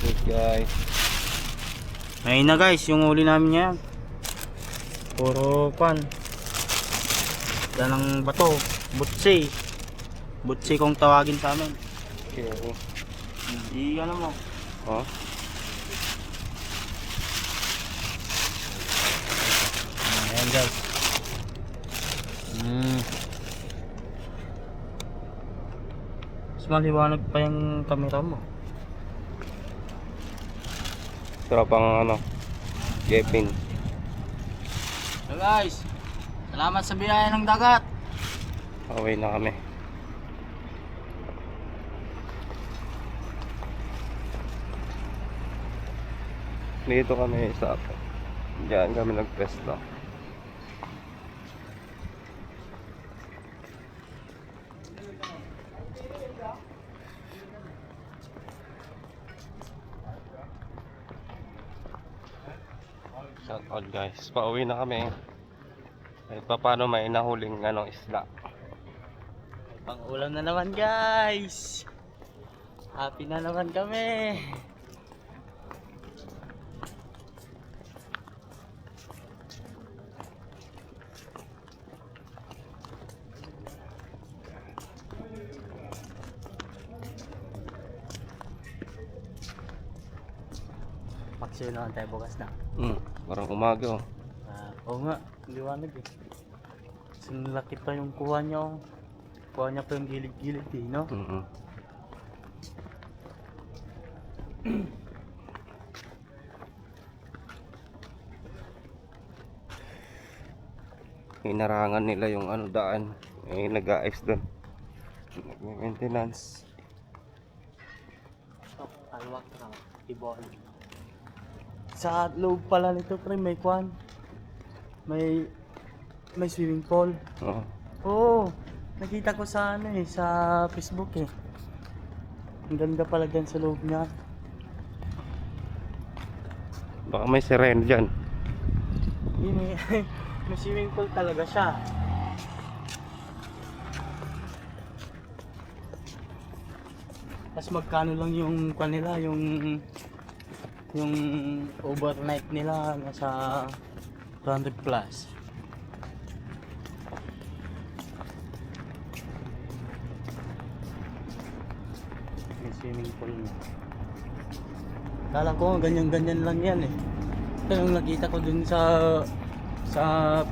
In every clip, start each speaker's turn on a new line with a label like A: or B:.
A: Good guys.
B: Ayun na guys, yung huli namin yan. Puro pan. Yan ang bato. Butsi. Butsi kung tawagin sa amin.
A: Okay.
B: Ano mo?
A: Oh.
B: Ayan guys. Mas maliwanag pa yung camera mo.
A: Tropang ano, Jepin.
B: So guys, salamat sa biyaya ng dagat.
A: Okay na kami. Dito kami sa diyan kami nagpesto. Shout out guys. Pauwi na kami. Kahit pa paano may nahuling isda.
B: Pang ulam na naman guys. Happy na naman kami. Magsino naman tayo bukas na.
A: Parang umaga oh.
B: Oo nga, liwanag eh. Sinlaki pa yung kuha niya oh. Kuha niya pa yung gilid-gilid eh, no?
A: Inarangan nila yung daan. Nag-aayos doon. Maintenance.
B: Oh, alwak na. Ibon. Sa loob pala nito, pre, may kwan. May swimming pool.
A: Oo.
B: Oo. Nakita ko sa sa Facebook eh. Ang ganda pala dyan sa loob niya.
A: Baka may sirena dyan.
B: May swimming pool talaga siya. Tapos magkano lang yung kwan nila, yung overnight nila nasa 200 plus. Yung swimming pool niya. Kala ko ganyan-ganyan lang yan eh. Pero nung nakita ko dun sa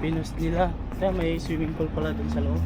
B: Pinos nila, kaya may swimming pool pala dun sa loob.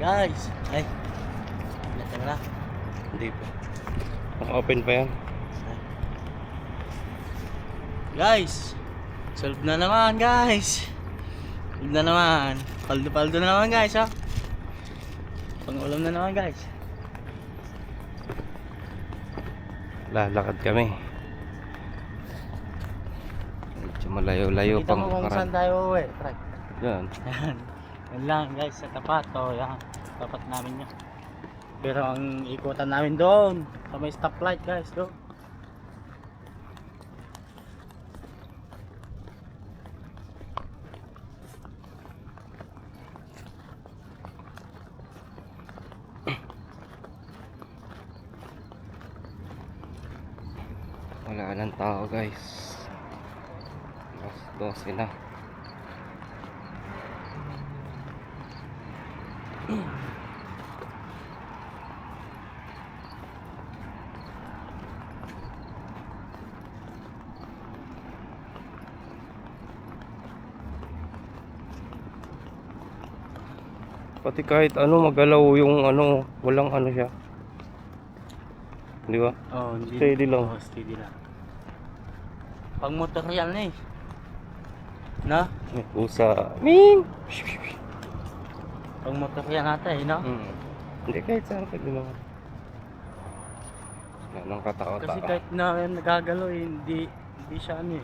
B: Guys, ay, natin na.
A: Hindi pa. Naka-open pa yan.
B: Guys, solve na naman guys. Solve na naman. Paldo-paldo na naman guys, ha. Pang-ulam na naman guys.
A: Lalakad kami. Medyo malayo-layo
B: Kita
A: pang
B: mo kung saan tayo uwi. Try.
A: Yan.
B: Yan. Yan lang guys, sa tapat. O, yan. Tapat namin yan. Pero ang ikutan namin doon, sa may stoplight guys, doon.
A: Wala nang tao guys. Alas 12 na. Pati kahit magalaw yung walang siya. Di ba?
B: Oh, hindi.
A: Steady lang.
B: Oh, steady lang. Pang motor yan eh. Na?
A: May pusa. Ming!
B: Pang motor yan ata eh, no?
A: Hindi, kahit saan pwede naman. Wala nang
B: Kasi
A: katao-tao.
B: kahit na nagagalaw eh, hindi siya eh.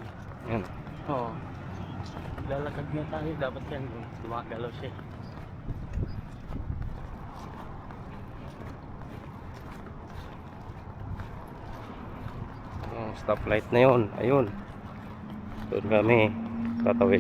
A: Yan.
B: Oo. Lalakad na tayo, dapat yan gumagalaw siya.
A: Yung stoplight na yun, ayun. Doon kami tatawid.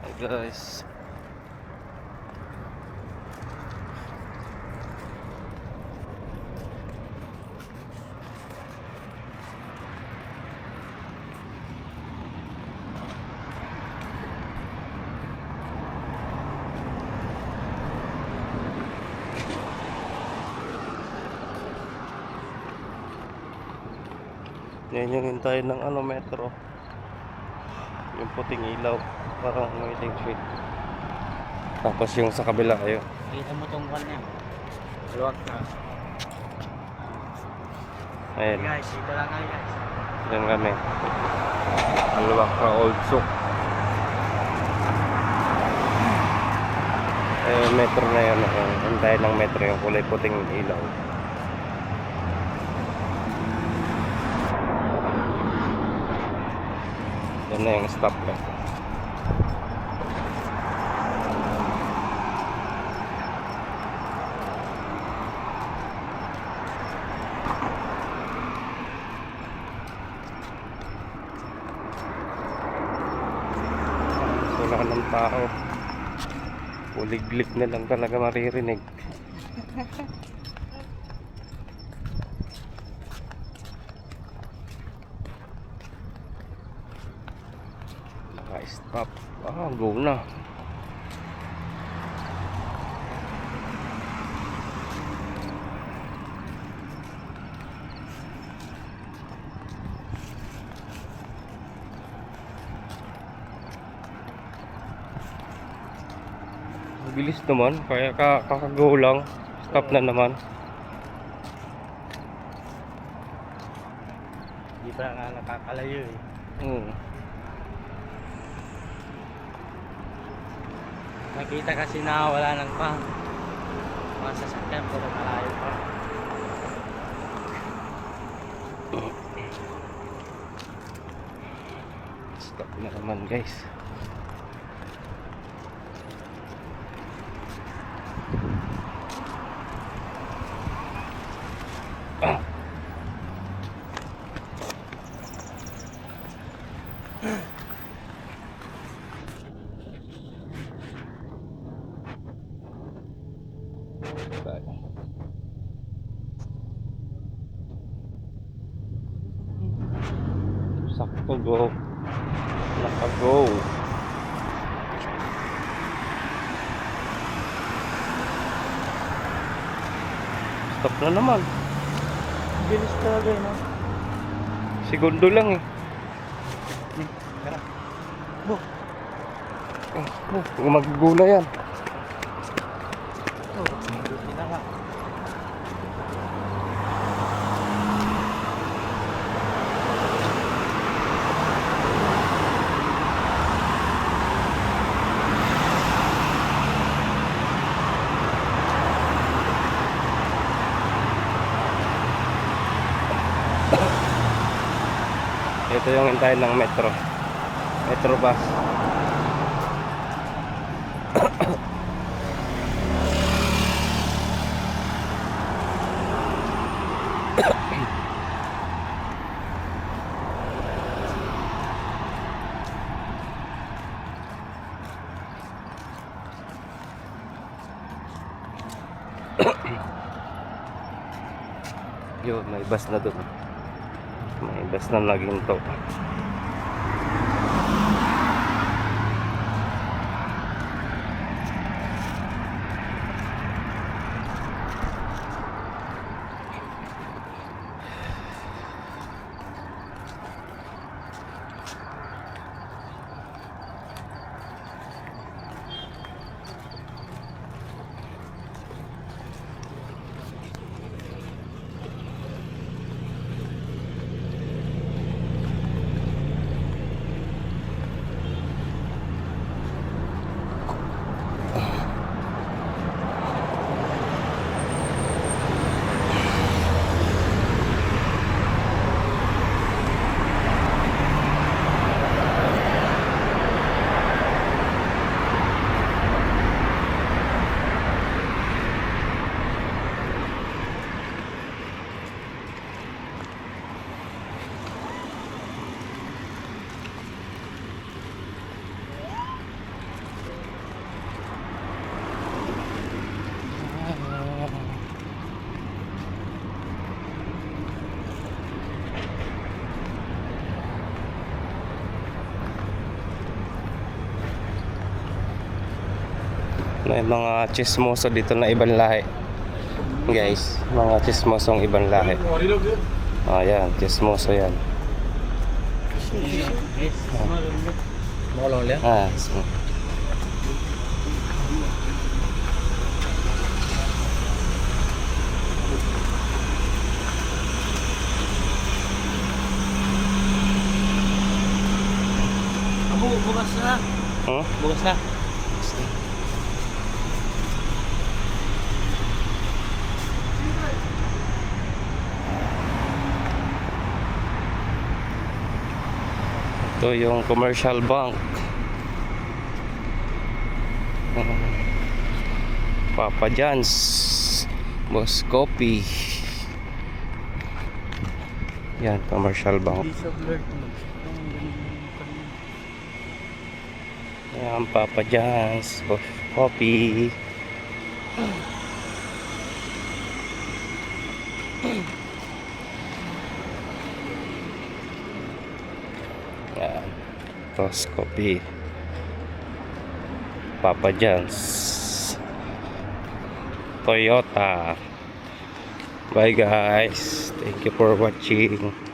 A: Hi guys. Yan yung hintayin ng ano, metro. Yung puting ilaw, parang waiting shade. Tapos yung sa kabila, ayun.
B: Kita mo tong kanya. Maluwag na.
A: Ayan,
B: Guys, dito lang kayo guys.
A: yan kami. Maluwak na Old Souk. Metro na yun. Hintayin ng metro yung kulay puting ilaw. Yan na yung stoplight. Wala ng tao. Uliglik na lang talaga maririnig. Naka-stop. Go na. Bilis naman, kaya kakagaw lang. Stop na naman.
B: Hindi pa nga nakakalayo eh. Nakita kasi na wala nang pa. Mga sasakyan pero malayo pa.
A: Stop na naman guys. Sakto go. Naka-go. Stop na naman.
B: Bilis talaga eh, no?
A: Segundo lang eh.
B: Tara. Bo.
A: Magugula yan.
B: Oh, buti na nga.
A: Ito yung hintayin ng metro. Metro bus. Yun, may bus na doon. May bus na naginto. May mga chismoso dito na ibang lahi. Guys, mga chismosong ibang lahi. Ayan, chismoso yan. Ah,
B: Bukas na. Bukas na.
A: ito yung commercial bank. Papa John's, Boss Coffee. Yan, commercial bank.
B: Hindi siya blurred.
A: Yan, Papa John's, Boss Coffee. Yan, Boss Coffee, Papa John's, Toyota. Bye guys, thank you for watching.